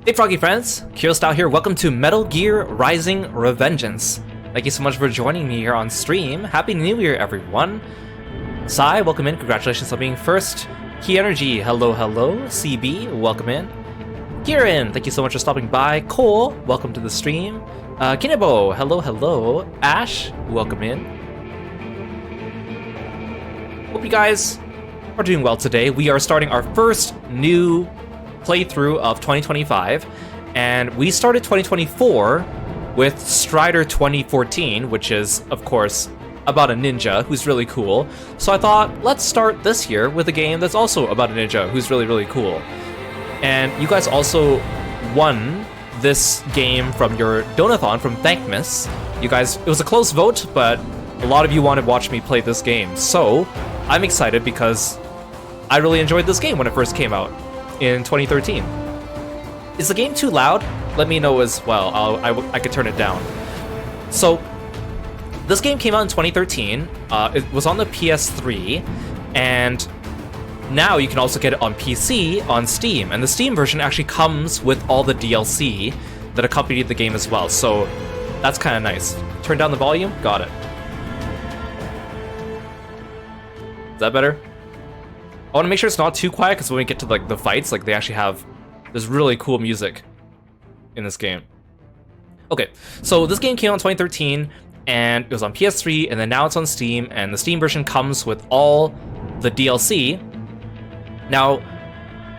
Hey Froggy friends, Kirostyle here. Welcome to Metal Gear Rising Revengeance. Thank you so much for joining me here on stream. Happy New Year, everyone. Sai, welcome in. Congratulations on being first. Key Energy, hello, hello. CB, welcome in. Kieran, thank you so much for stopping by. Cole, welcome to the stream. Kinebo, hello, hello. Ash, welcome in. Hope you guys are doing well today. We are starting our first new playthrough of 2025, and we started 2024 with Strider 2014, which is, of course, about a ninja who's really cool. So I thought, let's start this year with a game that's also about a ninja who's really, really cool. And you guys also won this game from your donathon from Thankmas. You guys, it was a close vote, but a lot of you wanted to watch me play this game. So I'm excited because I really enjoyed this game when it first came out in 2013. Is the game too loud? Let me know as well. I could turn it down. So this game came out in 2013. It was on the PS3, and now you can also get it on PC on Steam. And the Steam version actually comes with all the DLC that accompanied the game as well. So that's kind of nice. Turn down the volume. Got it. Is that better? I want to make sure it's not too quiet, because when we get to like the fights, like they actually have this really cool music in this game. Okay, so this game came out in 2013, and it was on PS3, and then now it's on Steam, and the Steam version comes with all the DLC. Now,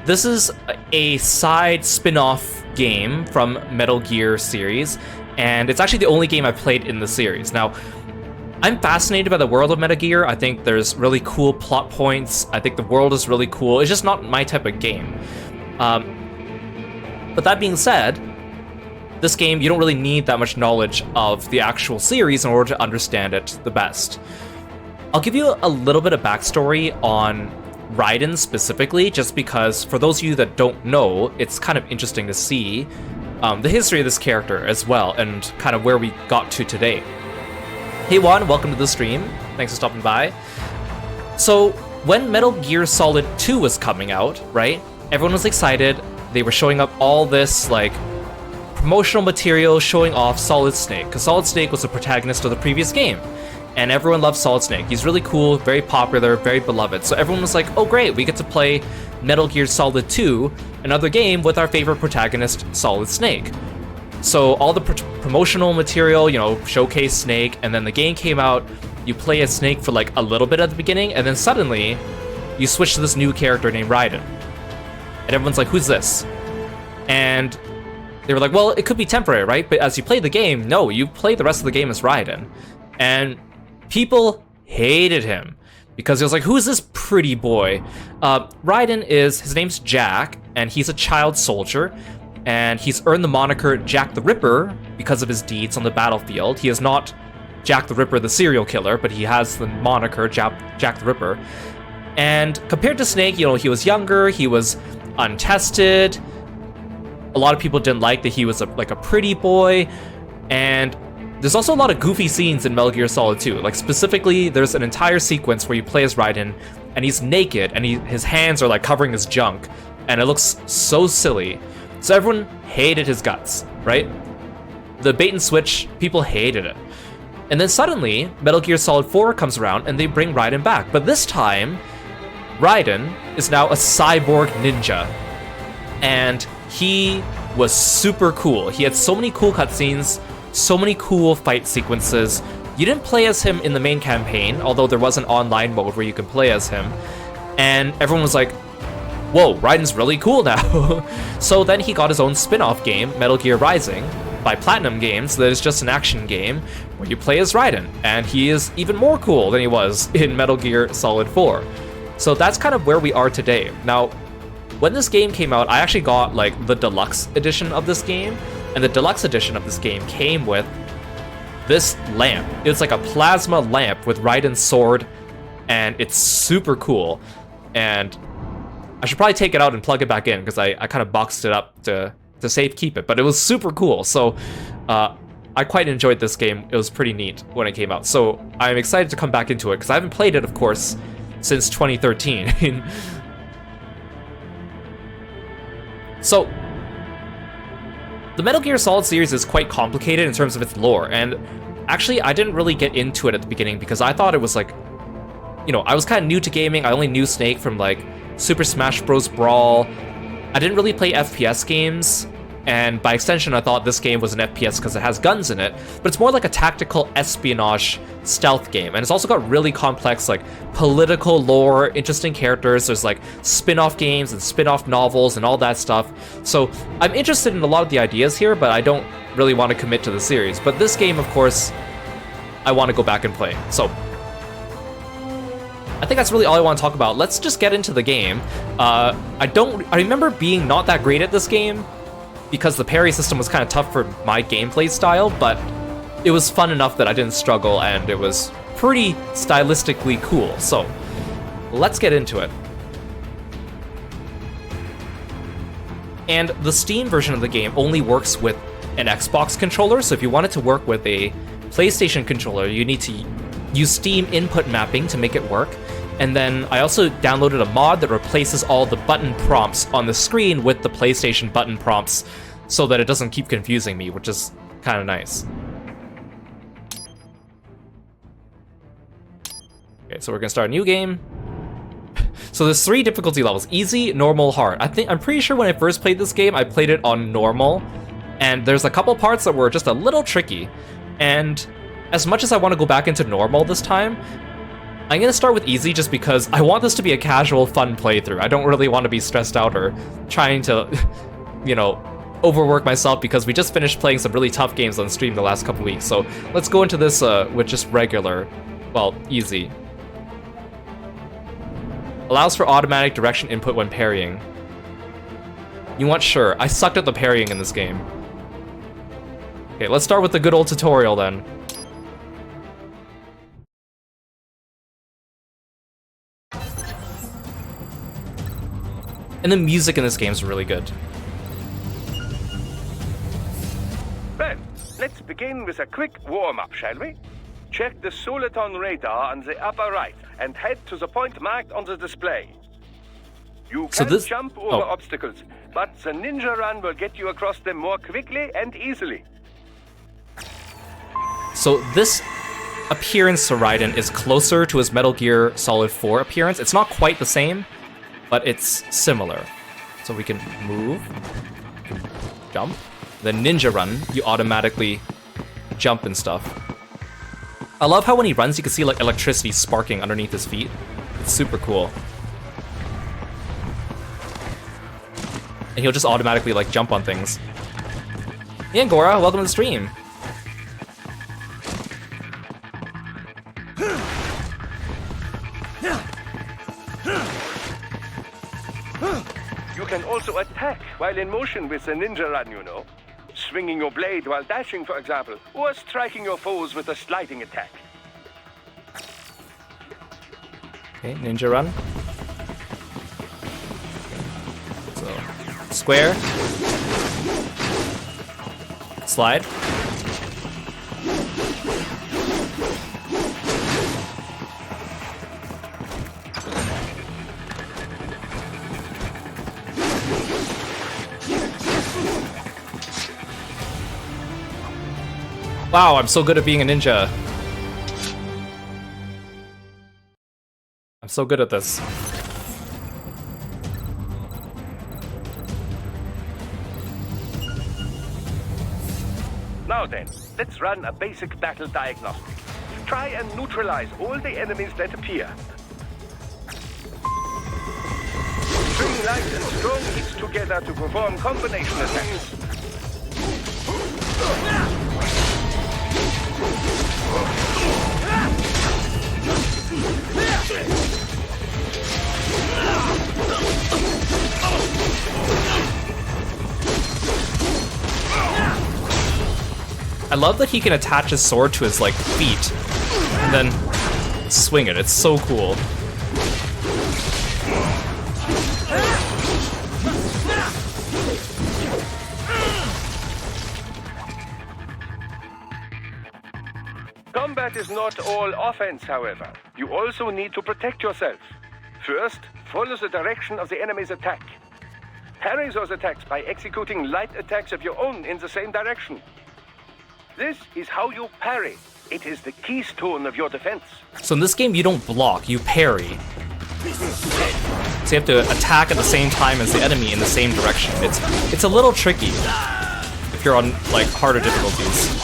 this is a side spin-off game from Metal Gear series, and it's actually the only game I've played in the series. Now, I'm fascinated by the world of Metal Gear. I think there's really cool plot points. I think the world is really cool. It's just not my type of game. But that being said, this game, you don't really need that much knowledge of the actual series in order to understand it the best. I'll give you a little bit of backstory on Raiden specifically, just because for those of you that don't know, it's kind of interesting to see the history of this character as well, and kind of where we got to today. Hey Juan, welcome to the stream. Thanks for stopping by. So, when Metal Gear Solid 2 was coming out, right, everyone was excited. They were showing up all this, like, promotional material showing off Solid Snake, because Solid Snake was the protagonist of the previous game, and everyone loved Solid Snake. He's really cool, very popular, very beloved. So everyone was like, oh great, we get to play Metal Gear Solid 2, another game with our favorite protagonist, Solid Snake. So all the promotional material, you know, showcase Snake, and then the game came out, you play as Snake for like a little bit at the beginning, and then suddenly you switch to this new character named Raiden. And everyone's like, who's this? And they were like, well, it could be temporary, right? But as you play the game, no, you play the rest of the game as Raiden. And people hated him because it was like, who's this pretty boy? Raiden his name's Jack, and he's a child soldier. And he's earned the moniker Jack the Ripper because of his deeds on the battlefield. He is not Jack the Ripper, the serial killer, but he has the moniker Jack the Ripper. And compared to Snake, you know, he was younger, he was untested. A lot of people didn't like that he was like a pretty boy. And there's also a lot of goofy scenes in Metal Gear Solid 2. Like specifically, there's an entire sequence where you play as Raiden, and he's naked, and his hands are like covering his junk, and it looks so silly. So everyone hated his guts, right? The bait and switch, people hated it. And then suddenly, Metal Gear Solid 4 comes around and they bring Raiden back. But this time, Raiden is now a cyborg ninja. And he was super cool. He had so many cool cutscenes, so many cool fight sequences. You didn't play as him in the main campaign, although there was an online mode where you could play as him. And everyone was like, whoa, Raiden's really cool now. So then he got his own spin-off game, Metal Gear Rising, by Platinum Games, that is just an action game where you play as Raiden, and he is even more cool than he was in Metal Gear Solid 4. So that's kind of where we are today. Now, when this game came out, I actually got like the deluxe edition of this game, and the deluxe edition of this game came with this lamp. It's like a plasma lamp with Raiden's sword, and it's super cool. And I should probably take it out and plug it back in, because I kind of boxed it up to safe keep it, but it was super cool. So I quite enjoyed this game. It was pretty neat when it came out. So I'm excited to come back into it, because I haven't played it, of course, since 2013. So the Metal Gear Solid series is quite complicated in terms of its lore, and actually I didn't really get into it at the beginning because I thought it was like, you know, I was kind of new to gaming. I only knew Snake from like Super Smash Bros. Brawl. I didn't really play FPS games, and by extension I thought this game was an FPS because it has guns in it, but it's more like a tactical espionage stealth game, and it's also got really complex like political lore, interesting characters. There's like spin-off games and spin-off novels and all that stuff, so I'm interested in a lot of the ideas here, but I don't really want to commit to the series. But this game, of course, I want to go back and play, so I think that's really all I want to talk about. Let's just get into the game. I remember being not that great at this game because the parry system was kind of tough for my gameplay style, but it was fun enough that I didn't struggle, and it was pretty stylistically cool. So let's get into it. And the Steam version of the game only works with an Xbox controller, so if you want it to work with a PlayStation controller, you need to use Steam input mapping to make it work. And then I also downloaded a mod that replaces all the button prompts on the screen with the PlayStation button prompts so that it doesn't keep confusing me, which is kind of nice. Okay, so we're gonna start a new game. So there's 3 difficulty levels: easy, normal, hard. I'm pretty sure when I first played this game, I played it on normal, and there's a couple parts that were just a little tricky. And as much as I want to go back into normal this time, I'm gonna start with easy just because I want this to be a casual, fun playthrough. I don't really want to be stressed out or trying to, you know, overwork myself because we just finished playing some really tough games on stream the last couple weeks. So let's go into this with just regular, well, easy. Allows for automatic direction input when parrying. You want sure? I sucked at the parrying in this game. Okay, let's start with the good old tutorial then. And the music in this game is really good. Well, let's begin with a quick warm-up, shall we? Check the Soliton radar on the upper right and head to the point marked on the display. You can jump over obstacles, but the ninja run will get you across them more quickly and easily. So this appearance to Raiden is closer to his Metal Gear Solid 4 appearance. It's not quite the same, but it's similar. So we can move, jump. The ninja run, you automatically jump and stuff. I love how when he runs, you can see like electricity sparking underneath his feet. It's super cool. And he'll just automatically like jump on things. Hey Angora, welcome to the stream. You can also attack while in motion with the ninja run, you know. Swinging your blade while dashing, for example, or striking your foes with a sliding attack. Okay, ninja run. So, square. Slide. Wow, I'm so good at being a ninja. I'm so good at this. Now then, let's run a basic battle diagnostic. Try and neutralize all the enemies that appear. String light and strong hits together to perform combination attacks. I love that he can attach his sword to his like feet and then swing it. It's so cool. Combat is not all offense, however. You also need to protect yourself. First, follow the direction of the enemy's attack. Parry those attacks by executing light attacks of your own in the same direction. This is how you parry. It is the keystone of your defense. So in this game, you don't block, you parry. So you have to attack at the same time as the enemy in the same direction. It's a little tricky if you're on like harder difficulties.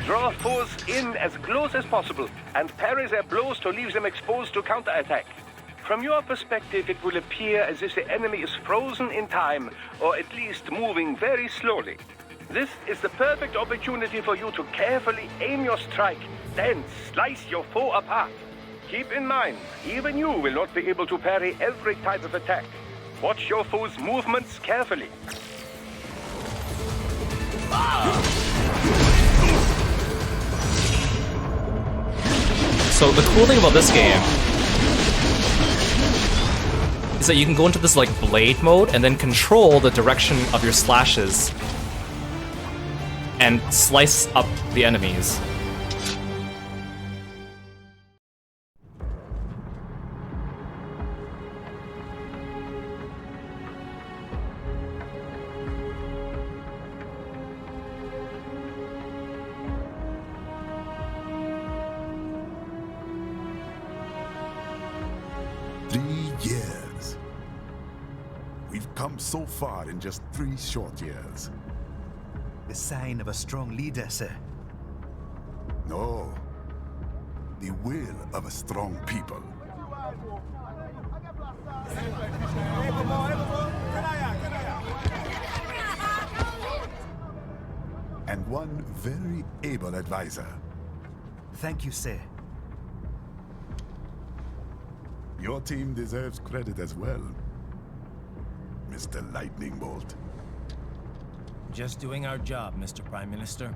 Draw foes in as close as possible and parry their blows to leave them exposed to counterattack. From your perspective, it will appear as if the enemy is frozen in time, or at least moving very slowly. This is the perfect opportunity for you to carefully aim your strike, then slice your foe apart. Keep in mind, even you will not be able to parry every type of attack. Watch your foe's movements carefully. So the cool thing about this game is that you can go into this like blade mode and then control the direction of your slashes and slice up the enemies. Years. We've come so far in just 3 short years. The sign of a strong leader, sir. No. The will of a strong people. And one very able advisor. Thank you, sir. Your team deserves credit as well, Mr. Lightning Bolt. Just doing our job, Mr. Prime Minister.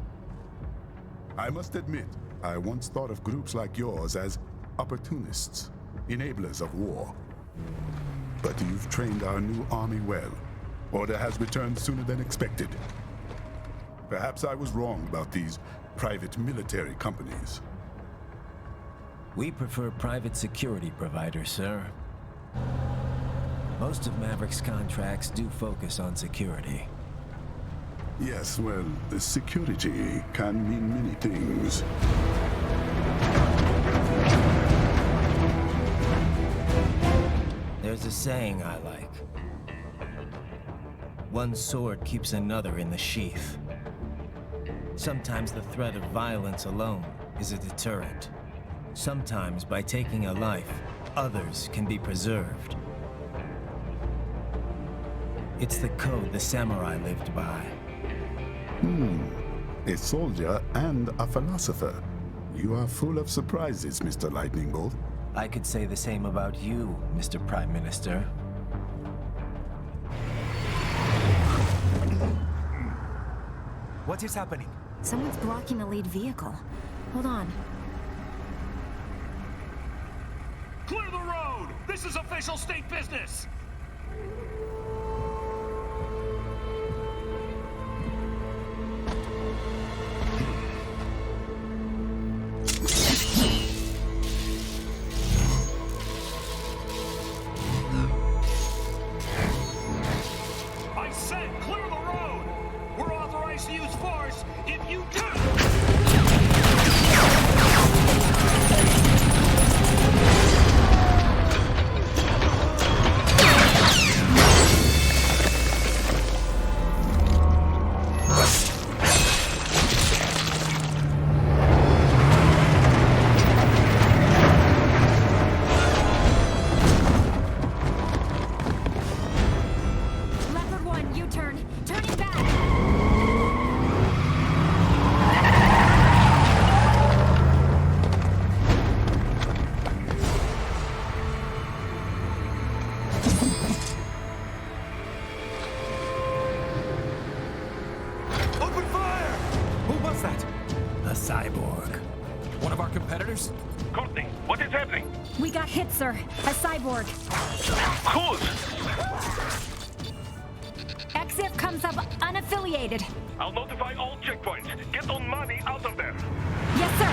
I must admit, I once thought of groups like yours as opportunists, enablers of war. But you've trained our new army well. Order has returned sooner than expected. Perhaps I was wrong about these private military companies. We prefer private security providers, sir. Most of Maverick's contracts do focus on security. Yes, well, security can mean many things. There's a saying I like. One sword keeps another in the sheath. Sometimes the threat of violence alone is a deterrent. Sometimes, by taking a life, others can be preserved. It's the code the samurai lived by. A soldier and a philosopher. You are full of surprises, Mr. Lightning Bolt. I could say the same about you, Mr. Prime Minister. What is happening? Someone's blocking the lead vehicle. Hold on. Clear the road! This is official state business! I said clear the road! We're authorized to use force if you do! Leopard 1, U-turn. Turning back. Open fire! Who was that? A cyborg. One of our competitors? Courtney, what is happening? We got hit, sir. A cyborg. Cruz! XF comes up unaffiliated. I'll notify all checkpoints. Get on money out of there. Yes, sir.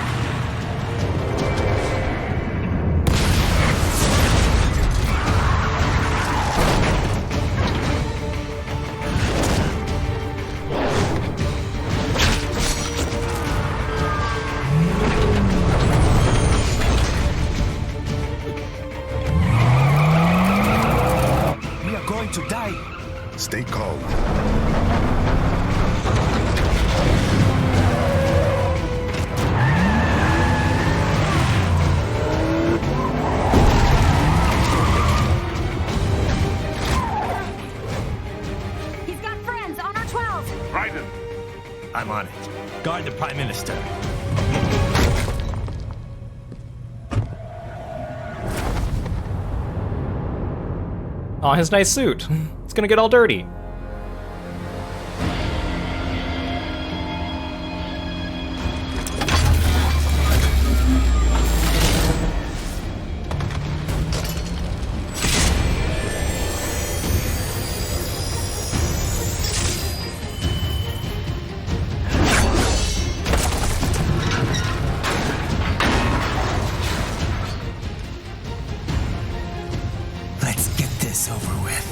Guard the Prime Minister. Aw, his nice suit. It's gonna get all dirty. Let's get this over with.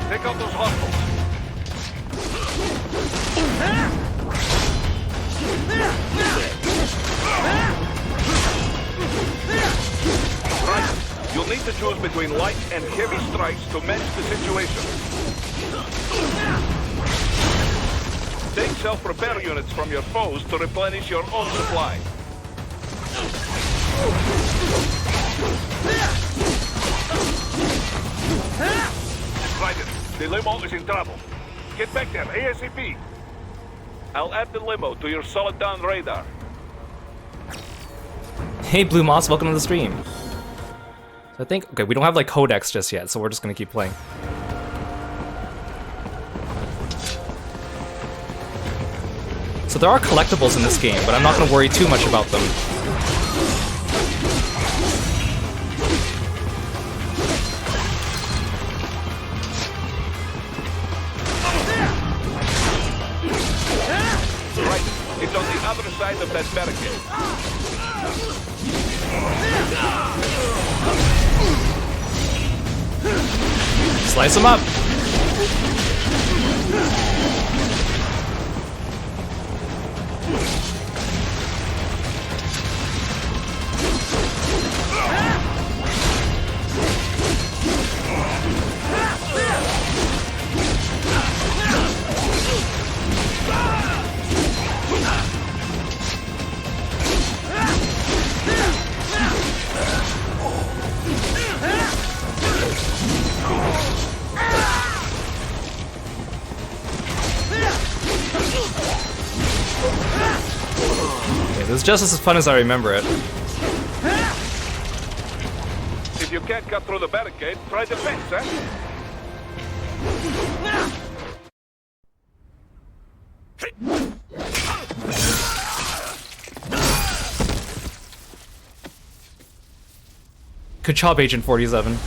Take out those hostiles. Right. You'll need to choose between light and heavy strikes to match the situation. Take self-repair units from your foes to replenish your own supply. Ryder, the limo is in trouble. Get back there, ASAP. I'll add the limo to your solid down radar. Hey, Blue Moss, welcome to the stream. So I think, okay, we don't have like codex just yet, so we're just gonna keep playing. So there are collectibles in this game, but I'm not gonna worry too much about them. Right, it's on the other side of that barricade. Slice them up! It's just as fun as I remember it. If you can't cut through the barricade, try the fence, eh? Good job, Agent 47.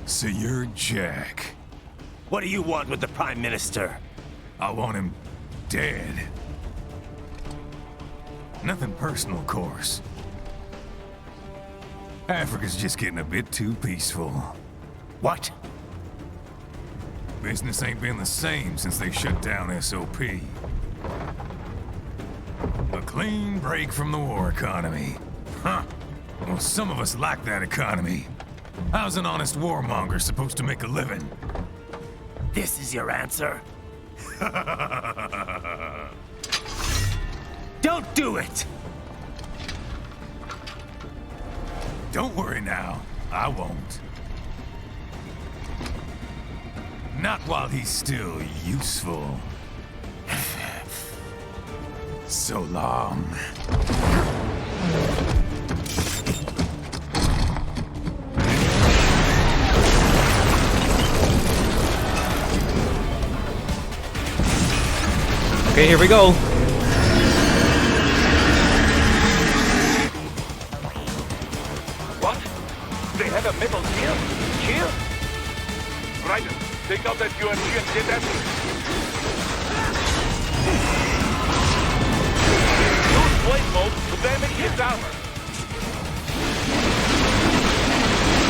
So you're Jack. What do you want with the Prime Minister? I want him dead. Nothing personal, of course. Africa's just getting a bit too peaceful. What? Business ain't been the same since they shut down SOP. A clean break from the war economy. Huh. Well, some of us like that economy. How's an honest warmonger supposed to make a living? This is your answer? Don't do it! Don't worry now. I won't. Not while he's still useful. So long. Okay, here we go. What? They have a metal gear? Here? Right. Take out that UMG and get at me. Use blade mode to damage his armor.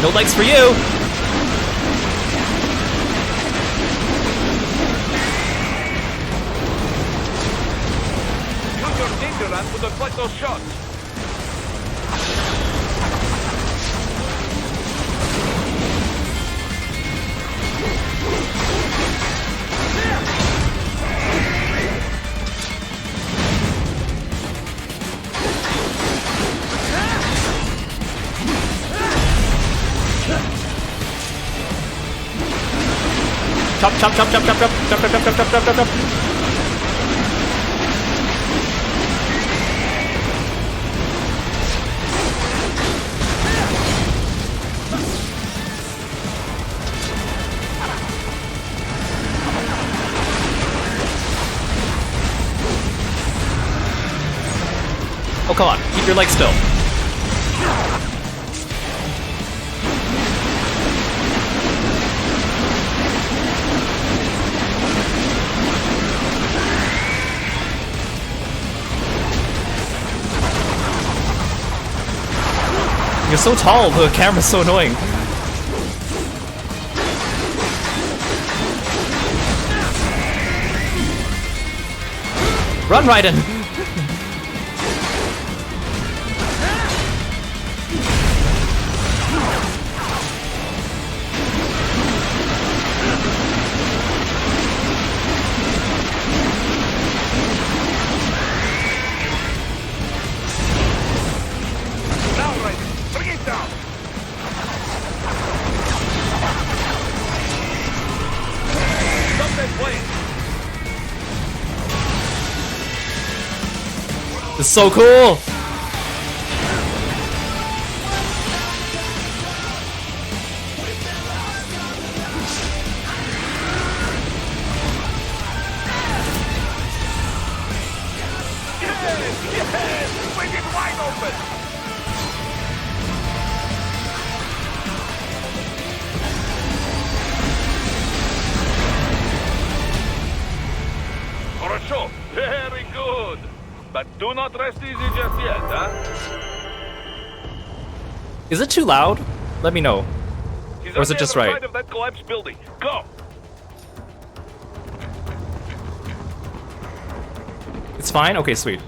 No legs for you. Use your danger lamp to deflect those shots. Chop, chop, chop, chop, chop, chop, chop, chop, chop, chop, chop, chop, chop. Oh, come on. Keep your legs still. You're so tall, the camera's so annoying. Run, Raiden! It's so cool! Yes! Swing it wide open! For a show, very good! But do not rest easy just yet, huh? Is it too loud? Let me know. He's Or is on it the just other right? side of that collapsed building. Go! It's fine? Okay, sweet.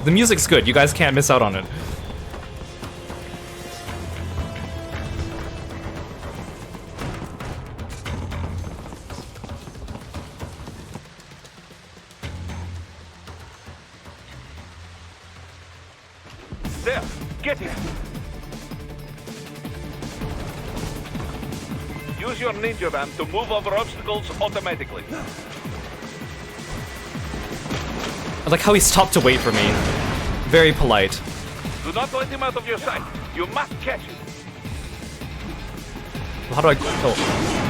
The music's good. You guys can't miss out on it. There! Get it! Use your ninja van to move over obstacles automatically. I like how he stopped to wait for me. Very polite. Do not let him out of your sight. You must catch him. How do I... Oh.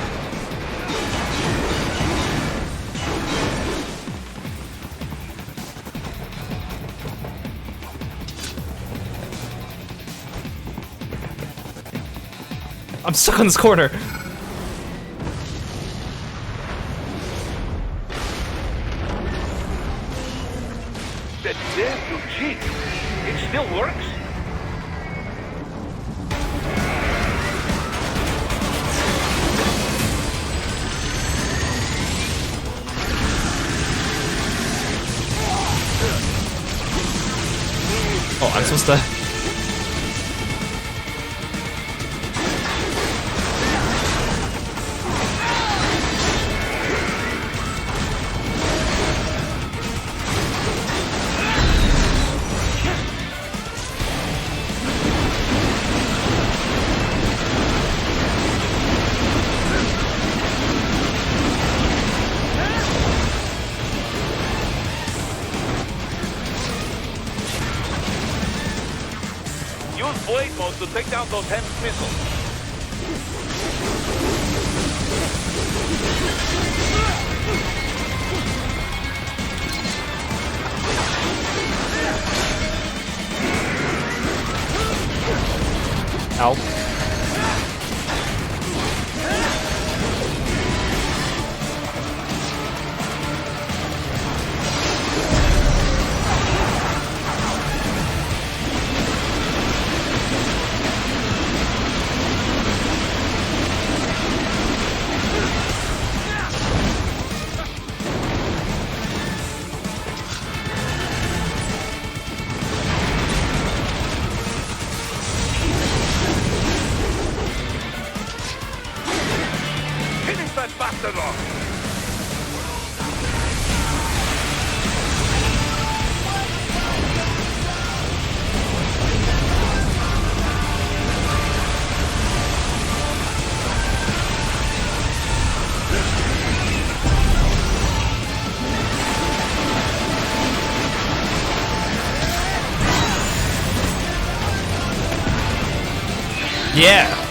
I'm stuck on this corner. That damn UG. It still works? Oh, I'm supposed to... Revengeance to take down those HEMS missiles. Ow. Finish that bastard off! Yeah.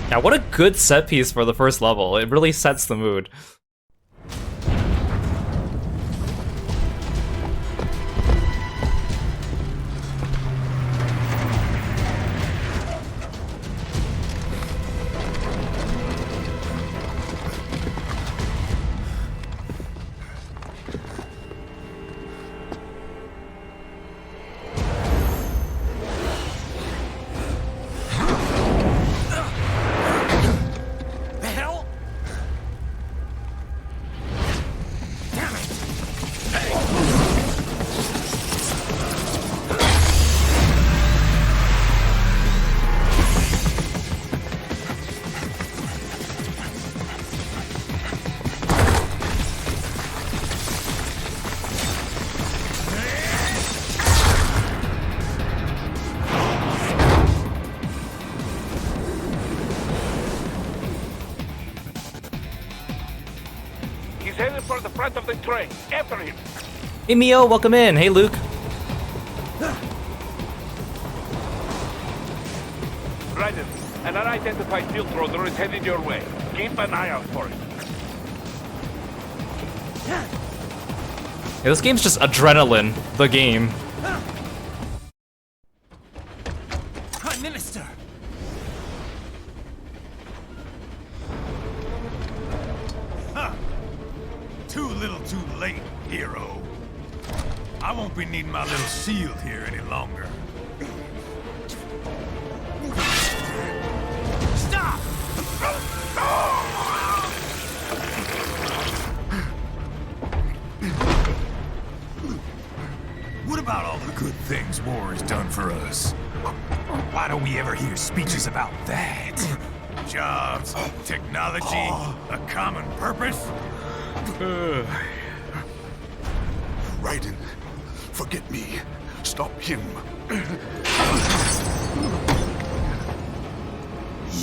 Yeah, what a good set piece for the first level. It really sets the mood. The hell? Damn it! He's headed for the front of the train. After him. Hey Mio, welcome in. Hey Luke. Raiden, an unidentified field roller is headed your way. Keep an eye out for it. Yeah, this game's just adrenaline, the game. Prime Minister! Too little too late, hero. I won't be needing my little shield here any longer. Stop! What about all the good things war has done for us? Why don't we ever hear speeches about that? Jobs, technology, a common purpose? Raiden, forget me. Stop him.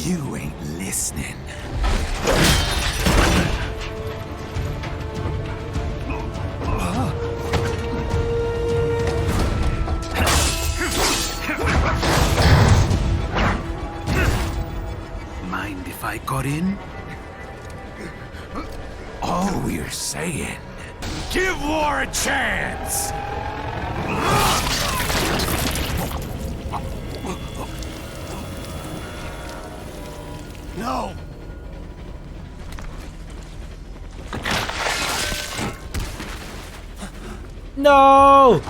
You ain't listening. Mind if I got in? All we're saying, give war a chance! No! No!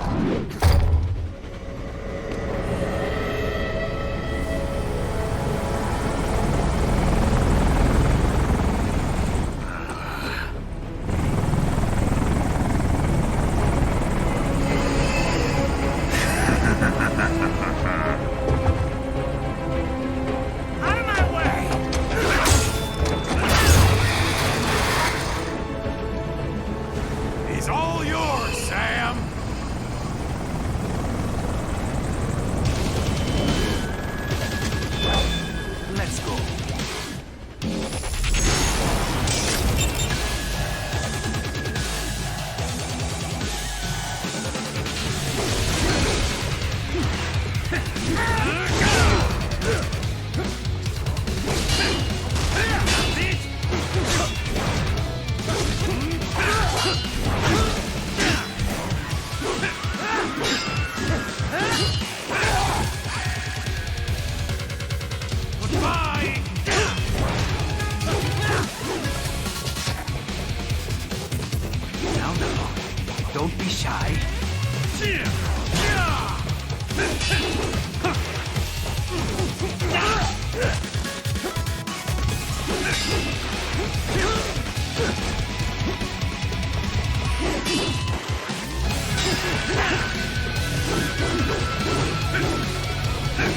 be shy.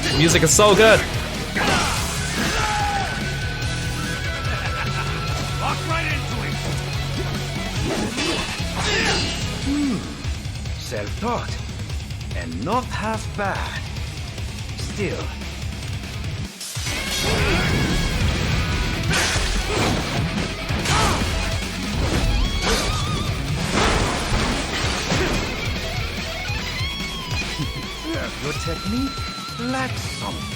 The music is so good. Walk right into it. Self-taught. And not half bad. Still. Your technique lacks something.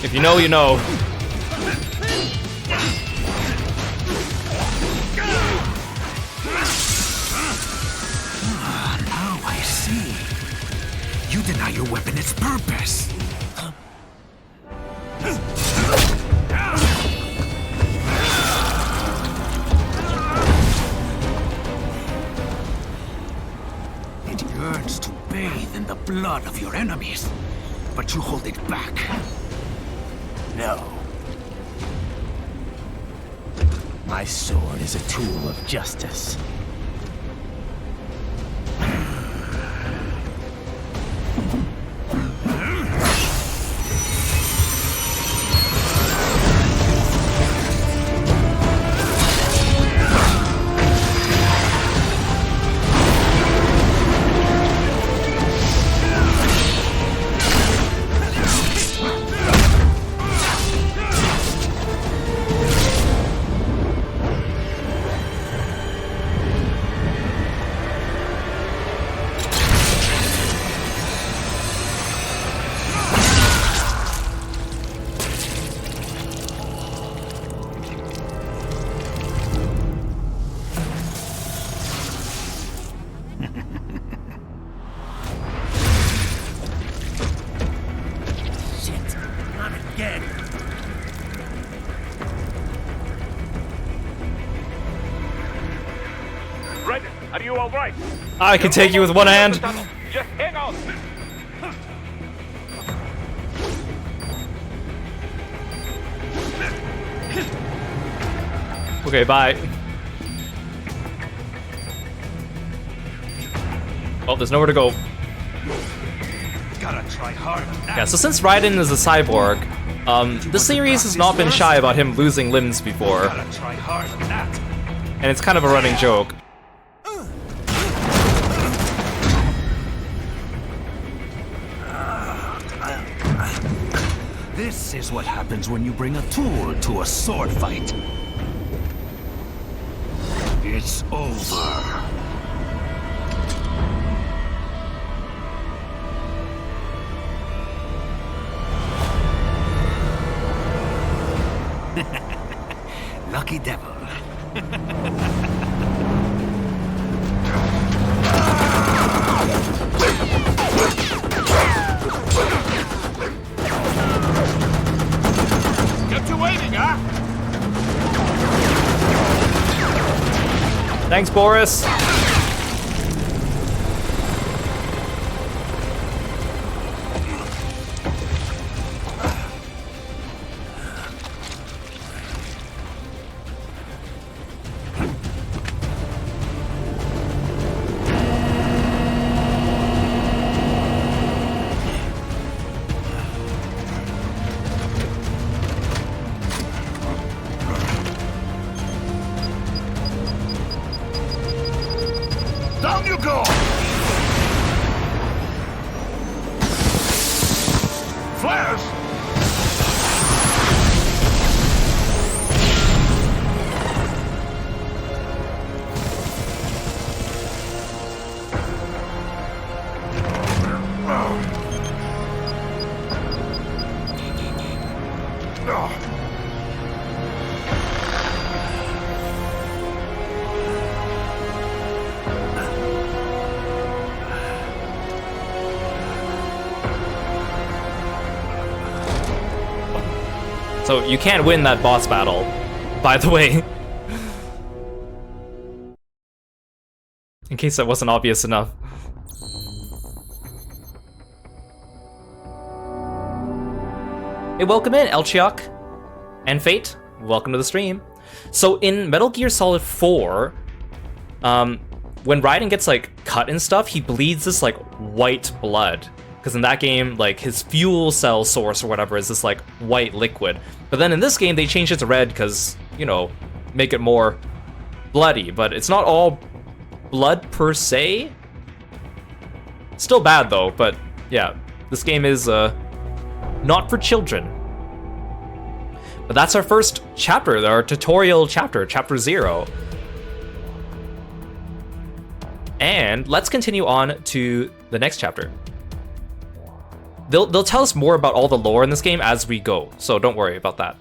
If you know, you know. Now I see. You deny your weapon its purpose. It yearns to bathe in the blood of your enemies, but you hold it back. No. My sword is a tool of justice. Raiden, are you all right? I can take you with one hand. Just hang on. Okay, bye. Oh, there's nowhere to go. Gotta try harder. Yeah, so since Raiden is a cyborg, the series has not been shy about him losing limbs before, Gotta try harder than that. and it's kind of a running joke. This is what happens when you bring a tool to a sword fight. It's over. Lucky devil. Kept you waiting, huh? Thanks, Boris. So you can't win that boss battle, by the way. In case that wasn't obvious enough. Hey, welcome in, Elchiok and Fate. Welcome to the stream. So in Metal Gear Solid 4, when Raiden gets like cut and stuff, he bleeds this like white blood. Because in that game, like his fuel cell source or whatever is this like white liquid. But then in this game, they changed it to red because, you know, make it more bloody. But it's not all blood per se. Still bad though, but yeah, this game is not for children. But that's our first chapter, our tutorial chapter, chapter 0. And let's continue on to the next chapter. They'll tell us more about all the lore in this game as we go, so don't worry about that.